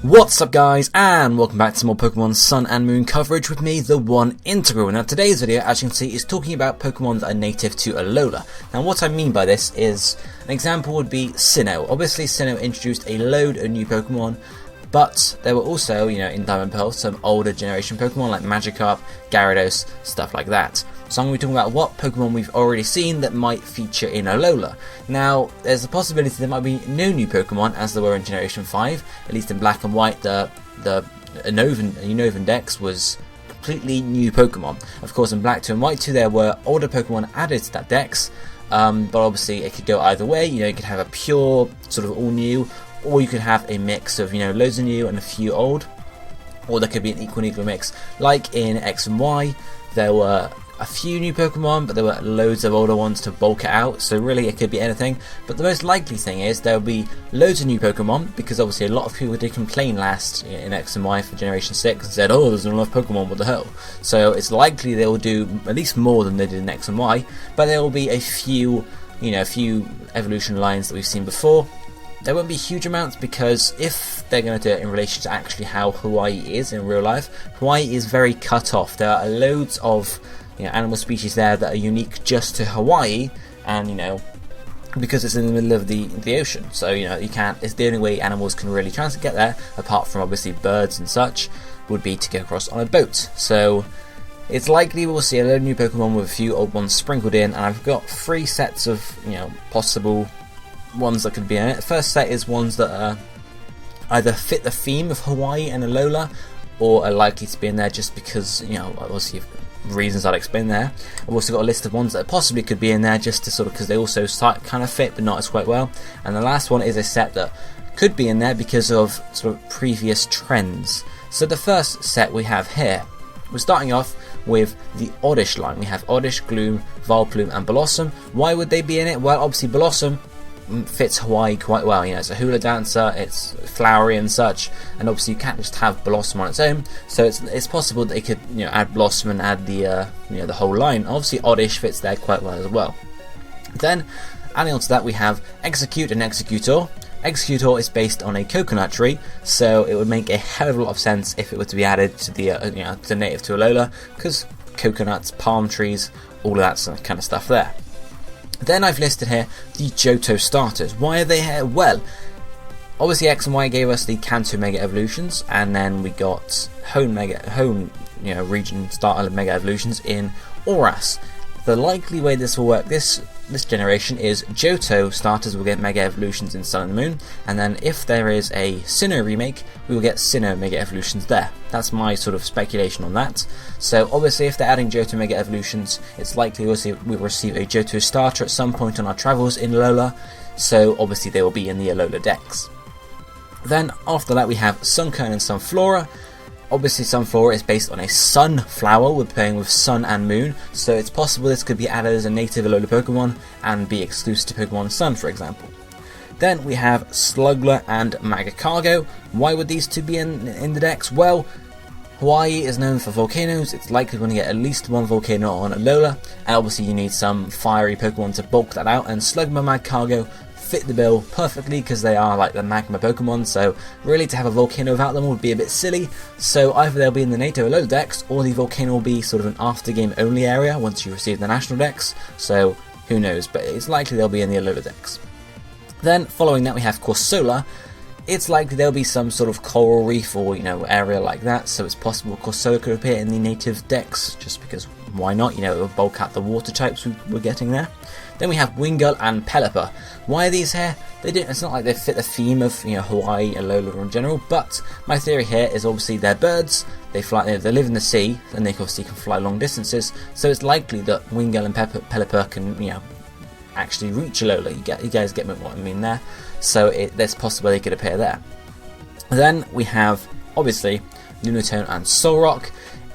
What's up guys, and welcome back to more Pokemon Sun and Moon coverage with me, TheOneIntegral. Now today's video, as you can see, is talking about Pokemon that are native to Alola. Now what I mean by this is, an example would be Sinnoh. Obviously Sinnoh introduced a load of new Pokemon, but there were also, in Diamond Pearl, some older generation Pokemon like Magikarp, Gyarados, stuff like that. So I'm going to be talking about what Pokemon we've already seen that might feature in Alola. Now, there's a possibility there might be no new Pokemon as there were in Generation 5, at least in Black and White. The Unova Dex was completely new Pokemon. Of course, in Black 2 and White 2 there were older Pokemon added to that Dex, but obviously it could go either way. You could have a pure, sort of all new, or you could have a mix of, loads of new and a few old, or there could be an equal mix. Like in X and Y, there were a few new Pokemon, but there were loads of older ones to bulk it out, so really it could be anything. But the most likely thing is there will be loads of new Pokemon, because obviously a lot of people did complain last in X and Y for Generation 6 and said, oh, there's not enough Pokemon, what the hell. So it's likely they will do at least more than they did in X and Y, but there will be a few, a few evolution lines that we've seen before. There won't be huge amounts, because if they're going to do it in relation to actually how Hawaii is in real life, Hawaii is very cut off. There are loads of animal species there that are unique just to Hawaii, and because it's in the middle of the ocean, so you can't. It's the only way animals can really try to get there, apart from obviously birds and such, would be to go across on a boat. So it's likely we'll see a load of new Pokemon with a few old ones sprinkled in, and I've got 3 sets of possible ones that could be in it. The first set is ones that either fit the theme of Hawaii and Alola, or are likely to be in there just because obviously reasons I'll explain there. I've also got a list of ones that possibly could be in there just to because they also kind of fit but not as quite well. And the last one is a set that could be in there because of sort of previous trends. So the first set we have here, we're starting off with the Oddish line. We have Oddish, Gloom, Vileplume and Blossom. Why would they be in it? Well, obviously Blossom fits Hawaii quite well. It's a hula dancer, it's flowery and such, and obviously you can't just have Blossom on its own, so it's possible that they could add Blossom and add the the whole line. Obviously Oddish fits there quite well as well. Then adding on to that we have Execute and Executor. Executor is based on a coconut tree, so it would make a hell of a lot of sense if it were to be added to the to native to Alola, because coconuts, palm trees, all of that kind of stuff there. Then I've listed here the Johto starters. Why are they here? Well, obviously X and Y gave us the Kanto Mega Evolutions, and then we got Hone region starter Mega Evolutions in Oras. The likely way this will work this generation is Johto starters will get Mega Evolutions in Sun and Moon, and then if there is a Sinnoh remake, we will get Sinnoh Mega Evolutions there. That's my sort of speculation on that. So obviously if they're adding Johto Mega Evolutions, it's likely we'll receive a Johto starter at some point on our travels in Alola, so obviously they will be in the Alola Dex. Then after that we have Sunkern and Sunflora. Obviously Sunflora is based on a sunflower. We're playing with Sun and Moon, so it's possible this could be added as a native Alola Pokemon and be exclusive to Pokemon Sun, for example. Then we have Slugler and Magicargo. Why would these two be in the Dex? Well, Hawaii is known for volcanoes. It's likely we're going to get at least one volcano on Alola, and obviously you need some fiery Pokemon to bulk that out, and Slugma Magicargo fit the bill perfectly because they are like the magma Pokemon, so really to have a volcano without them would be a bit silly. So either they'll be in the native Alola Dex, or the volcano will be sort of an after game only area once you receive the national Dex, so who knows, but it's likely they'll be in the Alola Dex. Then following that we have Corsola. It's likely there'll be some sort of coral reef or area like that, so it's possible Corsola could appear in the native Dex, just because why not, it will bulk out the water types we're getting there. Then we have Wingull and Pelipper. Why are these here? It's not like they fit the theme of Hawaii, Alola in general, but my theory here is obviously they're birds, they live in the sea, and they obviously can fly long distances, so it's likely that Wingull and Pelipper can actually reach Alola. You guys get what I mean there. So there's possible they could appear there. Then we have obviously Lunatone and Solrock.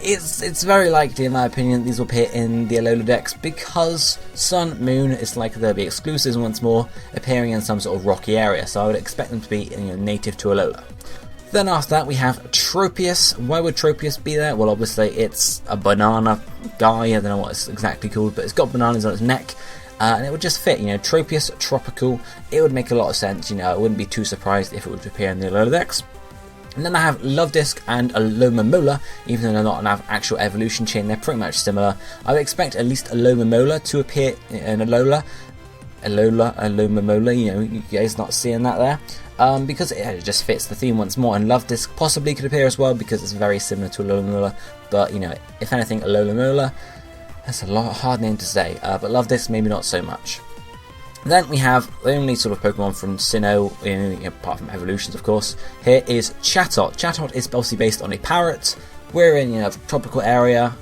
It's very likely, in my opinion, these will appear in the Alola Dex because Sun, Moon is likely they'll be exclusives once more, appearing in some sort of rocky area. So I would expect them to be native to Alola. Then after that we have Tropius. Why would Tropius be there? Well, obviously it's a banana guy. I don't know what it's exactly called, but it's got bananas on its neck. And it would just fit, Tropius, tropical, it would make a lot of sense, I wouldn't be too surprised if it would appear in the Alola Dex. And then I have Luvdisc and Alola, even though they're not an actual evolution chain, they're pretty much similar. I would expect at least Alola to appear in Alola, you guys not seeing that there, because it just fits the theme once more. And Luvdisc possibly could appear as well, because it's very similar to Alola, but if anything, Alola, that's a hard name to say, but Luvdisc maybe not so much. Then we have the only sort of Pokemon from Sinnoh, apart from evolutions of course. Here is Chatot. Chatot is obviously based on a parrot. We're in a tropical area,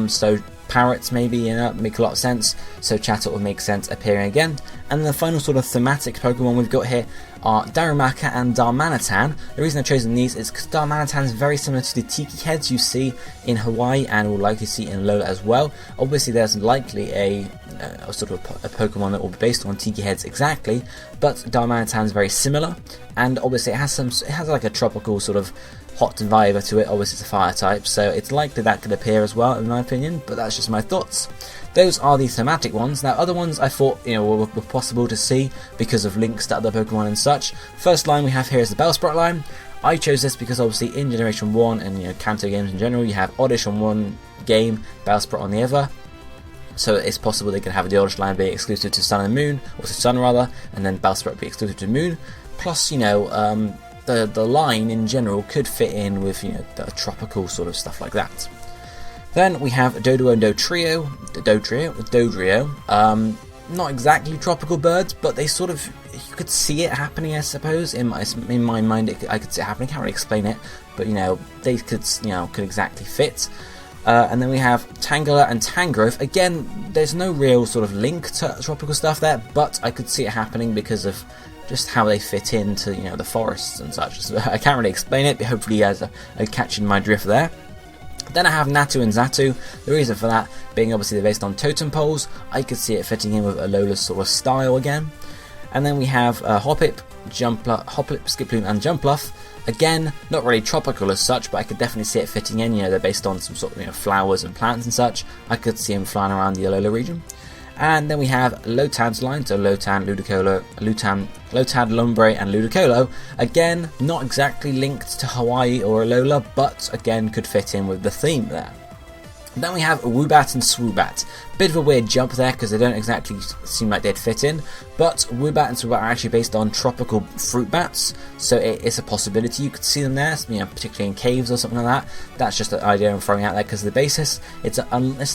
so parrots maybe make a lot of sense, so Chatot would make sense appearing again. And the final sort of thematic Pokemon we've got here are Darumaka and Darmanitan. The reason I've chosen these is because Darmanitan is very similar to the Tiki heads you see in Hawaii and will likely see in Alola as well. Obviously there's likely a sort of a Pokemon that will be based on Tiki heads exactly, but Darmanitan is very similar, and obviously it has like a tropical sort of hot vibe to it. Obviously it's a fire type, so it's likely that could appear as well in my opinion, but that's just my thoughts. Those are the thematic ones. Now other ones I thought were possible to see because of links to other Pokemon and such. First line we have here is the Bellsprout line. I chose this because obviously in Generation 1 and Kanto games in general, you have Oddish on one game, Bellsprout on the other. So it's possible they can have the Oddish line be exclusive to Sun and Moon, or to Sun rather, and then Bellsprout be exclusive to Moon. Plus, the line in general could fit in with the tropical sort of stuff like that. Then we have Doduo and Dodrio. Not exactly tropical birds, but they sort of, you could see it happening, I suppose. In my mind, I could see it happening. I can't really explain it, but they could exactly fit. And then we have Tangela and Tangrowth. Again, there's no real sort of link to tropical stuff there, but I could see it happening because of just how they fit into the forests and such. So I can't really explain it, but hopefully you guys are catching my drift there. Then I have Natu and Xatu. The reason for that being obviously they're based on totem poles. I could see it fitting in with Alola's sort of style again. And then we have Hoppip, Skiploom and Jumpluff. Again, not really tropical as such, but I could definitely see it fitting in. They're based on some sort of flowers and plants and such. I could see them flying around the Alola region. And then we have Lotad's line, so Lotad, Lombre and Ludicolo. Again, not exactly linked to Hawaii or Alola, but again could fit in with the theme there. Then we have Woobat and Swoobat. Bit of a weird jump there because they don't exactly seem like they'd fit in, but Woobat and Swoobat are actually based on tropical fruit bats, so it's a possibility you could see them there, particularly in caves or something like that. That's just an idea I'm throwing out there because of the basis. It's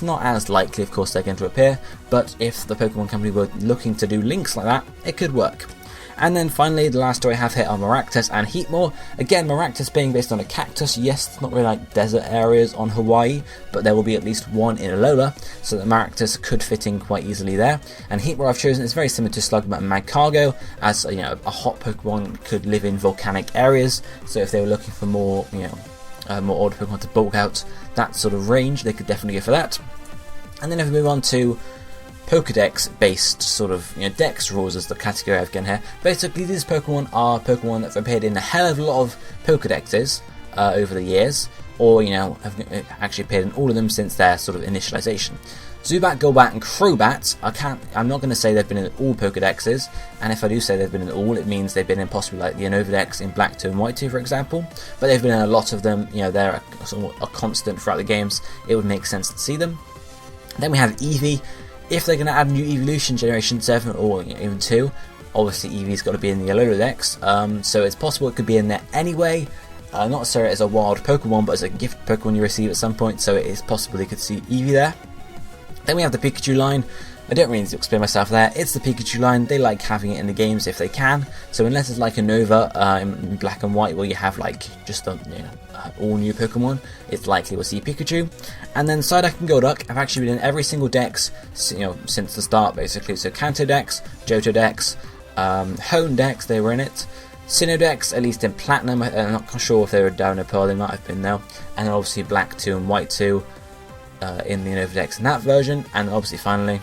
not as likely, of course, they're going to appear, but if the Pokemon Company were looking to do links like that, it could work. And then finally, the last two I have here are Maractus and Heatmore. Again, Maractus being based on a cactus. Yes, it's not really like desert areas on Hawaii, but there will be at least one in Alola, so that Maractus could fit in quite easily there. And Heatmore I've chosen is very similar to Slugma and Magcargo, as a hot Pokemon could live in volcanic areas. So if they were looking for more, more older Pokemon to bulk out that sort of range, they could definitely go for that. And then if we move on to Pokedex based sort of Dex rules as the category I've given here. Basically these Pokemon are Pokemon that have appeared in a hell of a lot of Pokedexes over the years, or have actually appeared in all of them since their sort of initialization. Zubat, Golbat and Crobat, I'm not going to say they've been in all Pokedexes, and if I do say they've been in all, it means they've been in possibly like the Unova Dex in Black 2 and White 2 for example, but they've been in a lot of them. They're a constant throughout the games. It would make sense to see them. Then we have Eevee. If they're going to add a new evolution, Generation 7 or even 2, obviously Eevee's got to be in the Alola Dex, so it's possible it could be in there anyway. Not necessarily as a wild Pokemon, but as a gift Pokemon you receive at some point, so it is possible you could see Eevee there. Then we have the Pikachu line. I don't really need to explain myself there. It's the Pikachu line. They like having it in the games if they can. So unless it's like a Nova in Black and White, where you have like just a all new Pokemon, it's likely we'll see Pikachu. And then Psyduck and Golduck have actually been in every single Dex, since the start basically. So Kanto Dex, Johto Dex, Hone Dex, they were in it. Sinnoh Dex, at least in Platinum. I'm not sure if they were down in Pearl, they might have been though. And then obviously Black 2 and White 2 in the Unova Dex in that version. And obviously finally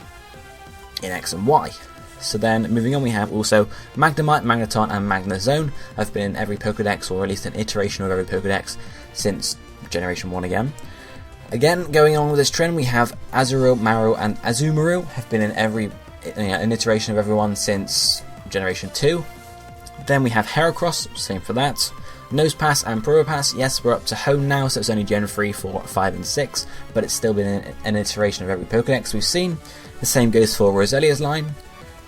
in X and Y. So then moving on, we have also Magnemite, Magneton and Magnezone have been in every Pokedex, or at least an iteration of every Pokedex since Generation 1 again. Again, going on with this trend, we have Azurill, Marill and Azumarill have been in every an iteration of everyone since Generation 2. Then we have Heracross, same for that. Nosepass and Probopass, yes, we're up to home now, so it's only Gen 3, 4, 5 and 6, but it's still been an iteration of every Pokédex we've seen. The same goes for Roselia's line,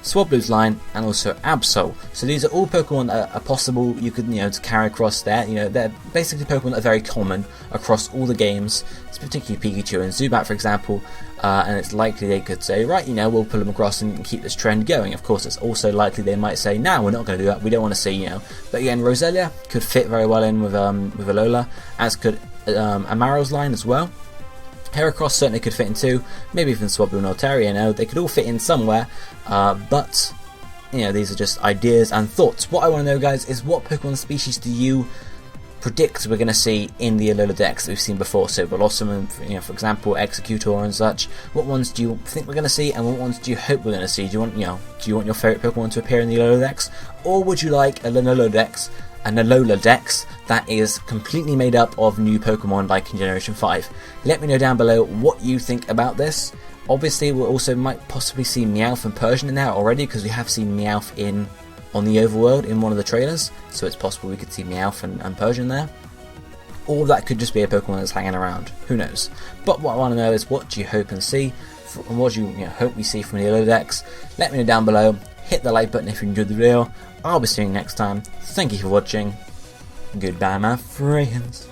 Swablu's line, and also Absol. So these are all Pokemon that are possible you could, to carry across there. They're basically Pokemon that are very common across all the games. It's particularly Pikachu and Zubat, for example, and it's likely they could say, right, we'll pull them across and keep this trend going. Of course, it's also likely they might say, no, we're not going to do that, we don't want to see, But again, Roselia could fit very well in with Alola, as could Amaro's line as well. Heracross certainly could fit in too, maybe even Swablu and Altaria, they could all fit in somewhere, but these are just ideas and thoughts. What I want to know, guys, is what Pokemon species do you predict we're going to see in the Alola Dex that we've seen before? So Blossom and, for example, Executor and such. What ones do you think we're going to see, and what ones do you hope we're going to see? Do you want, your favourite Pokemon to appear in the Alola Dex, or would you like an Alola Dex that is completely made up of new Pokemon like in Generation 5. Let me know down below what you think about this. Obviously, we also might possibly see Meowth and Persian in there already, because we have seen Meowth on the overworld in one of the trailers, so it's possible we could see Meowth and Persian there. Or that could just be a Pokemon that's hanging around, who knows. But what I want to know is, what do you hope and see, and what do you hope we see from the Alola Dex? Let me know down below. Hit the like button if you enjoyed the video. I'll be seeing you next time. Thank you for watching. Goodbye, my friends.